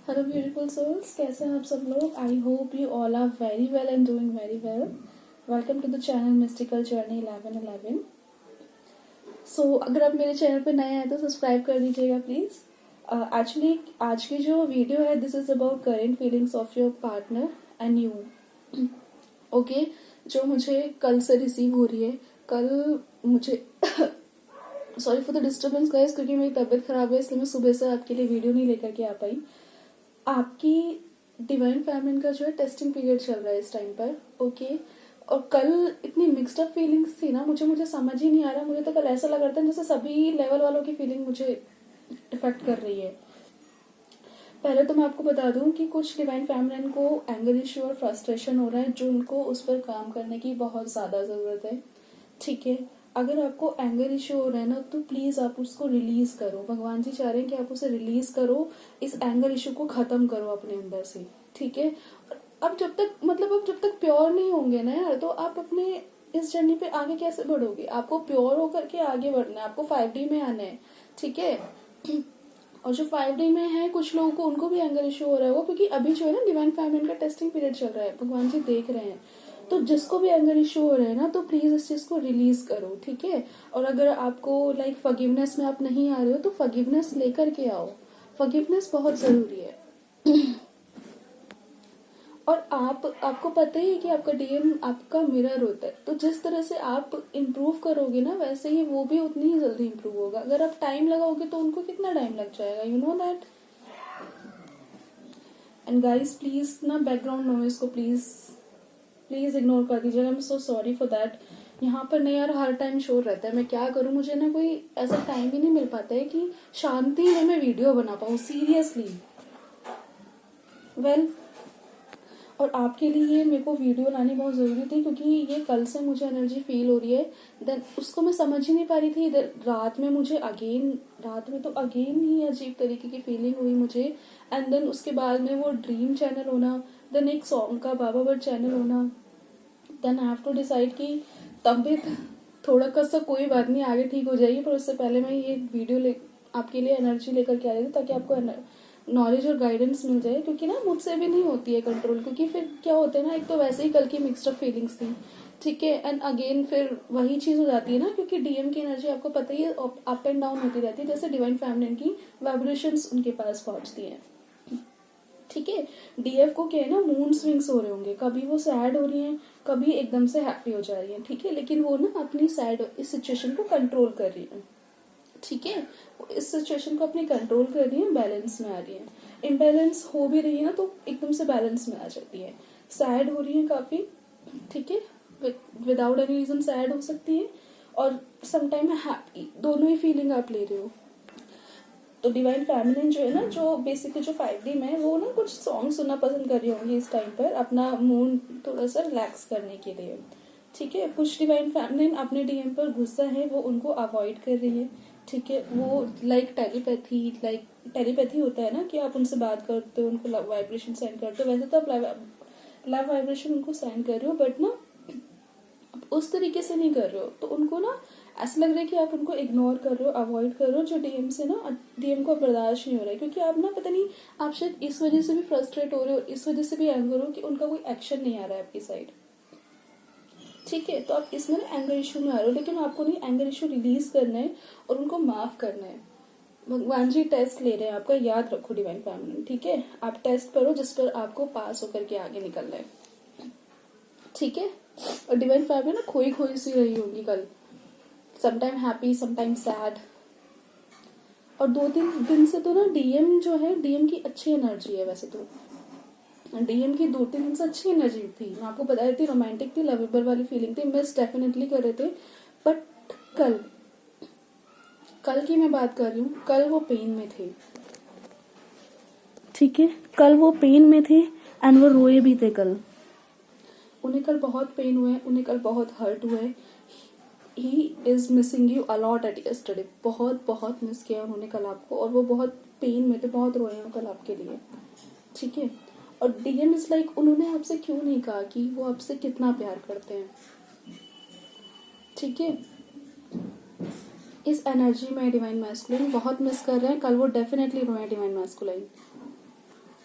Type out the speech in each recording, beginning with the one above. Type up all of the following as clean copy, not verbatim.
Hello beautiful souls, कैसे हैं आप सब लोग। I hope you all are very well and doing very well. Welcome to the channel mystical journey 1111। अगर आप मेरे चैनल पे नए हैं तो सब्सक्राइब कर दीजिएगा प्लीज़। एक्चुअली आज की जो वीडियो है this is about current feelings of your partner and you. Okay, जो मुझे कल से रिसीव हो रही है। कल मुझे sorry for the disturbance guys, क्योंकि मेरी तबीयत खराब है इसलिए मैं सुबह से आपके लिए वीडियो नहीं लेकर के आ पाई। आपकी डिवाइन फेमिनिन का जो है टेस्टिंग पीरियड चल रहा है इस टाइम पर। ओके, और कल इतनी मिक्स्ड अप फीलिंग्स थी ना, मुझे समझ ही नहीं आ रहा। मुझे तो कल ऐसा लग रहा था जैसे सभी लेवल वालों की फीलिंग मुझे इफेक्ट कर रही है। पहले तो मैं आपको बता दूं कि कुछ डिवाइन फेमिनिन को एंगर इश्यू और फ्रस्ट्रेशन हो रहा है, जो उनको उस पर काम करने की बहुत ज्यादा जरूरत है। ठीक है, अगर आपको एंगर इश्यू हो रहा है ना तो प्लीज आप उसको रिलीज करो। भगवान जी चाह रहे हैं कि आप उसे रिलीज करो, इस एंगर इश्यू को खत्म करो अपने अंदर से। ठीक है, अब जब तक प्योर नहीं होंगे ना यार, तो आप अपने इस जर्नी पे आगे कैसे बढ़ोगे। आपको प्योर होकर के आगे बढ़ना है, आपको 5D में आना है। ठीक है, और जो 5D में है कुछ लोगों को उनको भी एंगर इश्यू हो रहा है वो, क्योंकि अभी जो है ना डिवाइन फेमिनिन का टेस्टिंग पीरियड चल रहा है, भगवान जी देख रहे हैं। तो जिसको भी एंगर इश्यू हो रहा है ना तो प्लीज इस चीज को रिलीज करो। ठीक है, और अगर आपको लाइक फॉरगिवनेस में आप नहीं आ रहे हो तो फॉरगिवनेस लेकर के आओ। फॉरगिवनेस बहुत जरूरी है। और आपको पता ही है कि आपका डीएम आपका मिरर होता है, तो जिस तरह से आप इम्प्रूव करोगे ना वैसे ही वो भी उतनी ही जल्दी इम्प्रूव होगा। अगर आप टाइम लगाओगे तो उनको कितना टाइम लग जाएगा, you know that. And guys please ना बैकग्राउंड नॉइज को प्लीज प्लीज इग्नोर कर दीजिएगा। I am so sorry for that. यहाँ पर नहीं यार, हर टाइम शोर रहता है, मैं क्या करूँ। मुझे ना कोई ऐसा टाइम ही नहीं मिल पाता है कि शांति में मैं वीडियो बना पाऊँ सीरियसली। वेल, और आपके लिए मेरे को वीडियो लानी बहुत जरूरी थी, क्योंकि ये कल से मुझे एनर्जी फील हो रही है। देन उसको मैं समझ ही नहीं पा रही थी। रात में तो अगेन ही अजीब तरीके की फीलिंग हुई मुझे। एंड देन उसके बाद में वो ड्रीम चैनल होना, देन एक सॉन्ग का बाबा बट चैनल होना। Then I have to decide कि तबीयत थोड़ा सा कोई बात नहीं, आगे ठीक हो जाएगी, पर उससे पहले मैं ये वीडियो आपके लिए एनर्जी लेकर के आ रही थी, ताकि आपको नॉलेज और गाइडेंस मिल जाए। क्योंकि ना मुझसे भी नहीं होती है कंट्रोल, क्योंकि फिर क्या होता है ना, एक तो वैसे ही कल की मिक्सड अप फीलिंग्स थी। ठीक है, एंड अगेन फिर वही चीज हो जाती है ना, क्योंकि डीएम की एनर्जी आपको पता ही है अप एंड डाउन होती रहती है, जैसे डिवाइन फेमिनिन की वाइब्रेशंस उनके पास पहुंचती हैं। ठीक है, डीएफ को क्या है ना, मूड स्विंग्स हो रहे होंगे, कभी वो सैड हो रही हैं, कभी एकदम से हैप्पी हो जा रही हैं। ठीक है, लेकिन वो ना अपनी सैड इस सिचुएशन को कंट्रोल कर रही है। ठीक है, वो इस सिचुएशन को अपनी कंट्रोल कर रही है, बैलेंस में आ रही है। इम्बैलेंस हो भी रही है ना तो एकदम से बैलेंस में आ जाती है। सैड हो रही है काफी, ठीक है, विदाउट एनी रीजन सैड हो सकती है, और समटाइम हैप्पी, दोनों ही फीलिंग आप ले रहे हो। तो डिवाइन फेमिनिन जो है ना, जो बेसिकली जो 5D में है, वो ना कुछ सॉन्ग सुनना पसंद कर रही होंगी इस टाइम पर, अपना मूड थोड़ा सा रिलैक्स करने के लिए। ठीक है, कुछ डिवाइन फेमिनिन अपने डीएम पर गुस्सा है, वो उनको अवॉइड कर रही है। ठीक है, वो लाइक टेलीपैथी होता है ना, कि आप उनसे बात करते हो, उनको लव वाइब्रेशन सेंड करते हो, वैसे तो आप लव वाइब्रेशन उनको सेंड कर रहे हो, बट ना उस तरीके से नहीं कर रहे हो। तो उनको ना ऐसा लग रहा है कि आप उनको इग्नोर कर रहे हो, अवॉइड कर रहे हो, जो डीएम से ना डीएम को बर्दाश्त नहीं हो रहा है। क्योंकि आप ना पता नहीं, आप शायद इस वजह से भी फ्रस्ट्रेट हो रहे हो, इस वजह से भी एंगर हो कि उनका कोई एक्शन नहीं आ रहा है आपकी साइड। ठीक है, तो आप इसमें ना एंगर इशू में आ रहे हो, लेकिन आपको नहीं, एंगर इशू रिलीज करना है और उनको माफ करना है। भगवान जी टेस्ट ले रहे हैं आपका, याद रखो डिवाइन फेमिनिन। ठीक है, आप टेस्ट करो जिस पर आपको पास होकर के आगे निकलना है। ठीक है, और डिवाइन फेमिनिन ना खोई खोई सी रही होगी कल, समटाइम हैप्पी समटाइम सैड। और 2-3 दिन से तो ना डीएम जो है, डीएम की अच्छी एनर्जी है। वैसे तो डीएम की 2-3 दिन से अच्छी एनर्जी थी, मैं आपको बता रही थी, रोमांटिक थी, लवेबल वाली फीलिंग थी, मिस डेफिनेटली कर रहे थे। बट कल कल की मैं बात कर रही हूँ, कल वो पेन में थे। ठीक है, कल वो पेन में थे एंड वो रोए भी थे कल। उन्हें कल बहुत पेन हुआ है, उन्हें कल बहुत हर्ट हुआ है। He is missing you a lot at yesterday, बहुत बहुत मिस किया उन्होंने कल आपको, और वो बहुत पेन में थे, बहुत रोए हैं कल आपके लिए। ठीक है, और डीएम इज लाइक, उन्होंने आपसे क्यों नहीं कहा कि वो आपसे कितना प्यार करते हैं। ठीक है, इस एनर्जी में डिवाइन मैस्कुलाइन बहुत मिस कर रहे हैं, कल वो डेफिनेटली रोए डिवाइन मैस्कुलाइन।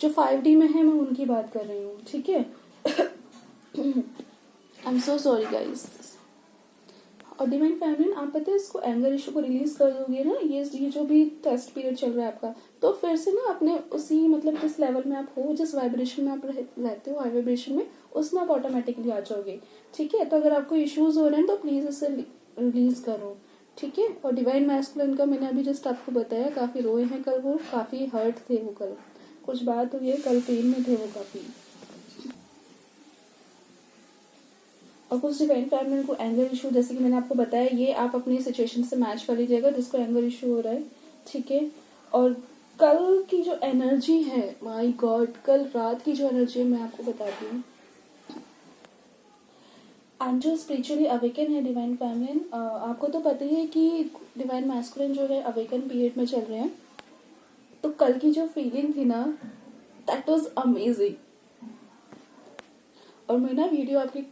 जो 5D में है मैं उनकी बात कर रही हूँ, ठीक है। आई एम सो सॉरी गाइस। और डिवाइन फेमिनिन, आप पता है इसको एंगर इशू को रिलीज कर दोगे ना, ये जो भी टेस्ट पीरियड चल रहा है आपका, तो फिर से ना अपने उसी मतलब जिस लेवल में आप हो, जिस वाइब्रेशन में आप रहते हो, हाई वाइब्रेशन में, उसमें आप ऑटोमेटिकली आ जाओगे, ठीक है। तो अगर आपको इश्यूज हो रहे हैं तो प्लीज इसे रिलीज करो, ठीक है। और डिवाइन मैस्कुलिन का मैंने अभी जस्ट आपको बताया, काफी रोए हैं कल वो, काफी हर्ट थे वो कल, कुछ बात हुई है कल, पेन में थे वो काफी। और कुछ डिवाइन फेमिनिन को एंगर इशू, जैसे कि मैंने आपको बताया, ये आप अपनी सिचुएशन से मैच कर लीजिएगा जिसको एंगर इशू हो रहा है, ठीक है। और कल की जो एनर्जी है, माय गॉड, कल रात की जो एनर्जी है मैं आपको बताती हूँ। एंड जो स्पिरिचुअली अवेकन है डिवाइन फेमिनिन, आपको तो पता ही है कि डिवाइन मैस्कुलिन जो है अवेकन पीरियड में चल रहे हैं, तो कल की जो फीलिंग थी ना, दैट वाज अमेजिंग। और मैं ना वीडियो आपकी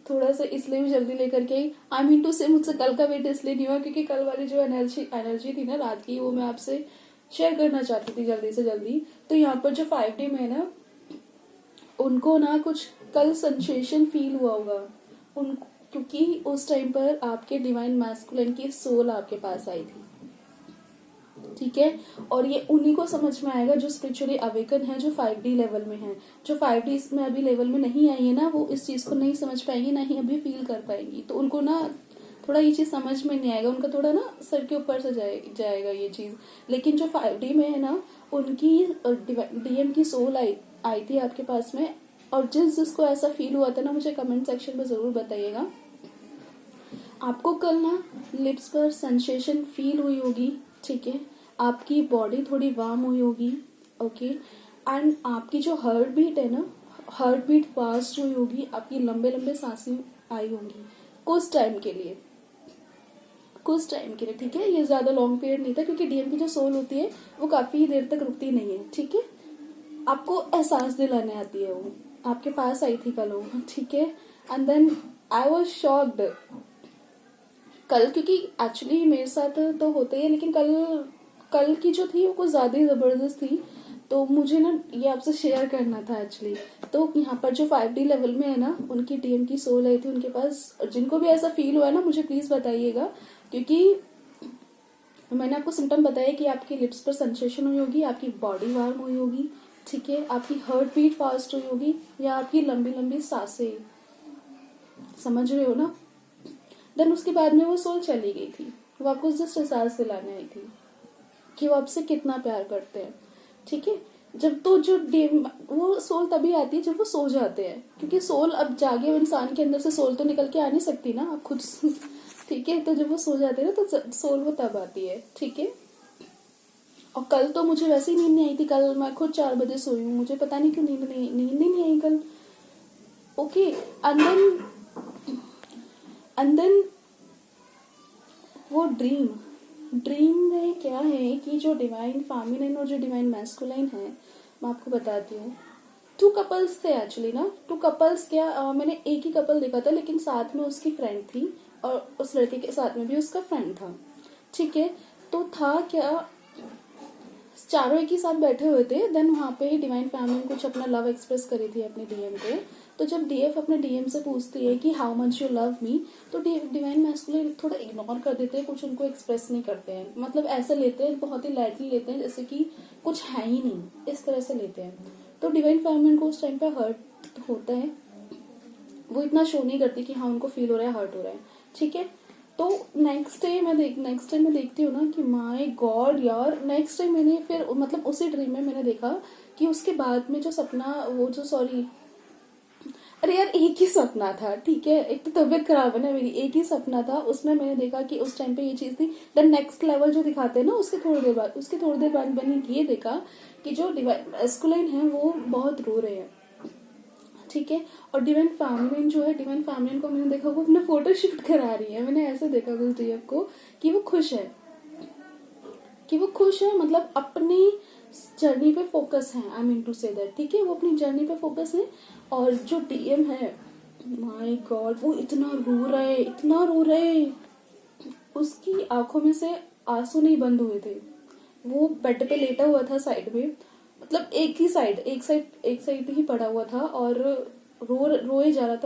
थोड़ा सा इसलिए भी जल्दी लेकर के आई मीन टू से मुझसे कल का वेट इसलिए नहीं हुआ क्योंकि कल वाली जो एनर्जी थी ना रात की, वो मैं आपसे शेयर करना चाहती थी जल्दी से जल्दी। तो यहाँ पर जो 5D में है ना, उनको ना कुछ कल सेंसेशन फील हुआ होगा उन, क्योंकि उस टाइम पर आपके डिवाइन मैस्कुलिन की सोल आपके पास आई थी, ठीक है। और ये उन्हीं को समझ में आएगा जो स्पिरिचुअली अवेकन है, जो 5D लेवल में है। जो 5D में अभी लेवल में नहीं आई है ना, वो इस चीज को नहीं समझ पाएंगी, ना ही अभी फील कर पाएंगी, तो उनको ना थोड़ा ये चीज समझ में नहीं आएगा, उनका थोड़ा ना सर के ऊपर से जाएगा ये चीज। लेकिन जो 5D में है ना, उनकी डीएम की सोल आई थी आपके पास में। और जिसको ऐसा फील हुआ था ना, मुझे कमेंट सेक्शन में जरूर बताइएगा। आपको कल ना लिप्स पर सेंसेशन फील हुई होगी, ठीक है। आपकी बॉडी थोड़ी वार्म हुई होगी, ओके। एंड आपकी जो हार्ट बीट है ना, हार्ट बीट फास्ट हुई होगी, आपकी लंबे लंबे सांसें आई होंगी कुछ टाइम के लिए, कुछ टाइम के लिए, ठीक है। ये ज्यादा लॉन्ग पीरियड नहीं था क्योंकि डीएम की जो सोल होती है वो काफी देर तक रुकती नहीं है, ठीक है। आपको एहसास दिलाने आती है, वो आपके पास आई थी कल वो, ठीक है। And then I was shocked कल, क्योंकि एक्चुअली मेरे साथ तो होते ही है, लेकिन कल की जो थी वो कुछ ज्यादा ही जबरदस्त थी, तो मुझे ना ये आपसे शेयर करना था एक्चुअली। तो यहाँ पर जो 5D लेवल में है ना, उनकी डीएम की सोल आई थी उनके पास। जिनको भी ऐसा फील हुआ है ना, मुझे प्लीज बताइएगा, क्योंकि मैंने आपको सिम्टम बताया कि आपकी लिप्स पर सेंसेशन हुई होगी, आपकी बॉडी वार्म हुई होगी, ठीक है, आपकी हार्ट बीट फास्ट हुई होगी, या आपकी लंबी लंबी सांसें, समझ रहे हो ना। देन उसके बाद में वो सोल चली गई थी, वो आपको जस्ट एहसास दिलाने आई थी कि वो आपसे कितना प्यार करते हैं, ठीक है। जब तो जो वो सोल तभी आती है जब वो सो जाते हैं, क्योंकि सोल अब जागे हुए इंसान के अंदर से सोल तो निकल के आ नहीं सकती ना, आप खुद ठीक है। तो जब वो सो जाते हैं ना, तो सोल वो तब आती है, ठीक है। और कल तो मुझे वैसे ही नींद नहीं आई थी, कल मैं खुद 4 बजे सोई हूँ, मुझे पता नहीं क्यों नींद नहीं आई कल, ओके। एंड देन वो ड्रीम में क्या है कि जो डिवाइन फेमिनिन और जो डिवाइन मैस्कुलाइन है, मैं आपको बताती हूँ। 2 कपल्स थे एक्चुअली ना, 2 कपल्स क्या, मैंने एक ही कपल देखा था, लेकिन साथ में उसकी फ्रेंड थी और उस लड़के के साथ में भी उसका फ्रेंड था, ठीक है। तो था क्या, चारों एक ही साथ बैठे हुए थे। देन वहां पे डिवाइन फेमिनिन कुछ अपना लव एक्सप्रेस करी थी अपने डीएम को। तो जब डीएफ अपने डीएम से पूछती है कि how much you love me, तो डिवाइन मैस्कुलिन थोड़ा इग्नोर कर देते हैं, कुछ उनको एक्सप्रेस नहीं करते हैं, मतलब ऐसे लेते हैं, बहुत ही लाइटली लेते हैं, जैसे कि कुछ है ही नहीं, इस तरह से लेते हैं। तो डिवाइन फेमिनिन को उस टाइम पे हर्ट होता है, वो इतना शो नहीं करती कि हाँ उनको फील हो रहा है, हर्ट हो रहा है, ठीक है। तो नेक्स्ट डे मैं देखती हूँ ना कि माय गॉड यार, नेक्स्ट डे मैंने फिर मतलब उसी ड्रीम में मैंने देखा कि उसके बाद में जो सपना, वो जो सॉरी, अरे यार एक ही सपना था, ठीक है। एक तो तबीयत खराब है ना मेरी, एक ही सपना था, उसमें मैंने देखा कि उस टाइम पे ये चीज थी। देन नेक्स्ट लेवल जो दिखाते हैं ना, उसके थोड़ी देर बाद मैंने ये देखा कि जो मैस्कुलाइन है वो बहुत रो रहे हैं, ठीक है। और डिवाइन फेमिनिन जो है, डिवाइन फेमिनिन को मैंने देखा वो अपना फोटो शूट करा रही है, मैंने ऐसे देखा कुछ डीएफ को कि वो खुश है, मतलब अपनी जर्नी पे फोकस है, I mean to say that, ठीक है, वो अपनी जर्नी पे फोकस है। और जो डीएम है, माय गॉड, वो इतना रो रहे, उसकी आंखों में से आंसू नहीं बंद हुए थे, वो बेड पे लेटा हुआ था साइड में, मतलब एक साइड ही पड़ा हुआ था और रोए जा रहा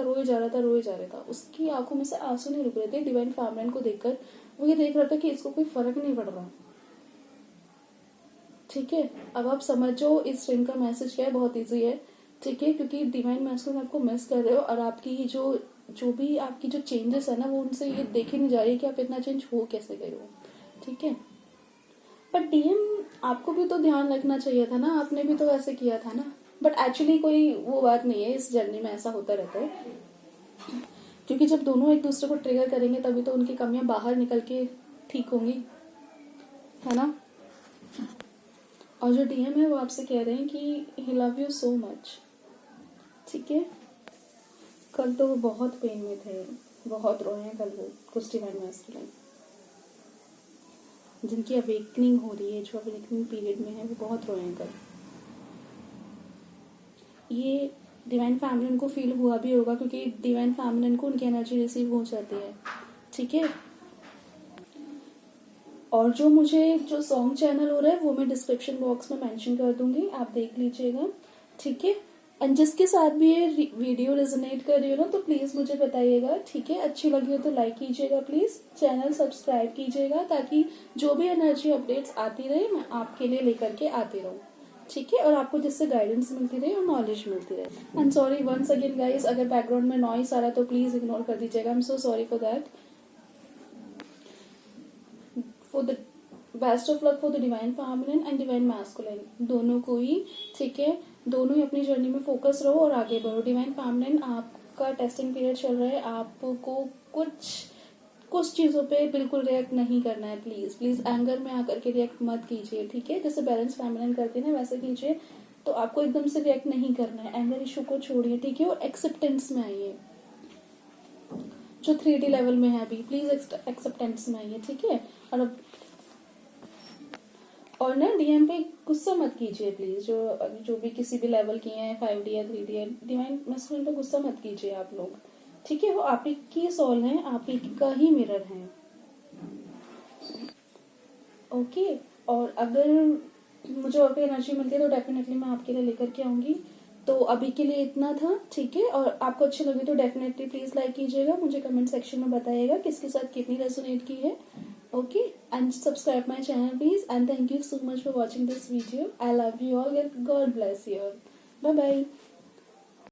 था। उसकी आंखों में से आंसू नहीं रुक रहे थे डिवाइन फैमिलियन को देखकर। वो ये देख रहा था कि इसको कोई फर्क नहीं पड़ रहा। ठीक है, अब आप समझो इस स्ट्रिंग का मैसेज क्या है। बहुत इजी है, ठीक है, क्योंकि डिवाइन मैस्कुलिन आपको मिस कर रहे हो और आपकी जो भी आपकी जो चेंजेस है ना, वो उनसे ये देखी नहीं जा रही कि आप इतना चेंज हो कैसे गए हो। ठीक है, पर डीएम आपको भी तो ध्यान रखना चाहिए था ना, आपने भी तो ऐसे किया था ना। बट एक्चुअली कोई वो बात नहीं है, इस जर्नी में ऐसा होता रहता है, क्योंकि जब दोनों एक दूसरे को ट्रिगर करेंगे तभी तो उनकी कमियां बाहर निकल के ठीक होंगी, है ना। और जो डीएम है वो आपसे कह रहे हैं कि ही लव यू सो मच। ठीक है, कल तो वो बहुत पेन में थे, बहुत रोए हैं कल वो कुछ डिवाइन मैस्कुलिन। जिनकी अवेकनिंग हो रही है, जो अवेकनिंग पीरियड में है, वो बहुत रोए हैं कल। ये डिवाइन फैमिलियन को फील हुआ भी होगा, क्योंकि डिवाइन फैमिलियन को उनकी एनर्जी रिसीव हो जाती है। ठीक है, और जो सॉन्ग चैनल हो रहा है वो मैं डिस्क्रिप्शन बॉक्स में मेंशन कर दूंगी, आप देख लीजिएगा। ठीक है, एंड जिसके साथ भी ये वीडियो रेजोनेट कर रही हो ना, तो प्लीज मुझे बताइएगा। ठीक है, अच्छी लगी हो तो लाइक कीजिएगा, प्लीज चैनल सब्सक्राइब कीजिएगा, ताकि जो भी एनर्जी अपडेट्स आती रहे मैं आपके लिए लेकर के आती रहूँ। ठीक है, और आपको जिससे गाइडेंस मिलती रहे और नॉलेज मिलती रहे। And sorry once again guys, अगर बैकग्राउंड में नॉइस आ रहा है तो प्लीज इग्नोर कर दीजिएगा। I am so sorry for that. For the best of luck for the divine feminine and divine masculine, दोनों को ही। ठीक है, दोनों ही अपनी जर्नी में फोकस रहो और आगे बढ़ो। डिवाइन फेमिनिन, आपका टेस्टिंग पीरियड चल रहा है, आपको कुछ चीजों पे बिल्कुल रिएक्ट नहीं करना है। प्लीज एंगर में आकर के रिएक्ट मत कीजिए। ठीक है, जैसे बैलेंस फेमिनिन करते हैं ना, वैसे कीजिए। तो आपको एकदम से रिएक्ट नहीं करना है, एंगर इशू को छोड़िए। ठीक है, और एक्सेप्टेंस में आइए, जो 3D लेवल में है अभी, प्लीज एक्सेप्टेंस में आइए। ठीक है, और ना डीएम पे गुस्सा मत कीजिए प्लीज। जो भी किसी भी लेवल की है, 5D या 3D है, डिवाइन मैस्कुलिन पे गुस्सा मत कीजिए आप लोग। ठीक है, वो आप ही की सोल है, आप ही का ही मिरर है। ओके, और अगर मुझे और कोई एनर्जी मिलती है तो डेफिनेटली मैं आपके लिए लेकर के आऊंगी। तो अभी के लिए इतना था। ठीक है, और आपको अच्छी लगी तो डेफिनेटली प्लीज लाइक कीजिएगा, मुझे कमेंट सेक्शन में बताइएगा किसके साथ कितनी रेजोनेट की है। Okay, and subscribe my channel please, and thank you so much for watching this video. I love you all, and God bless you all. Bye bye.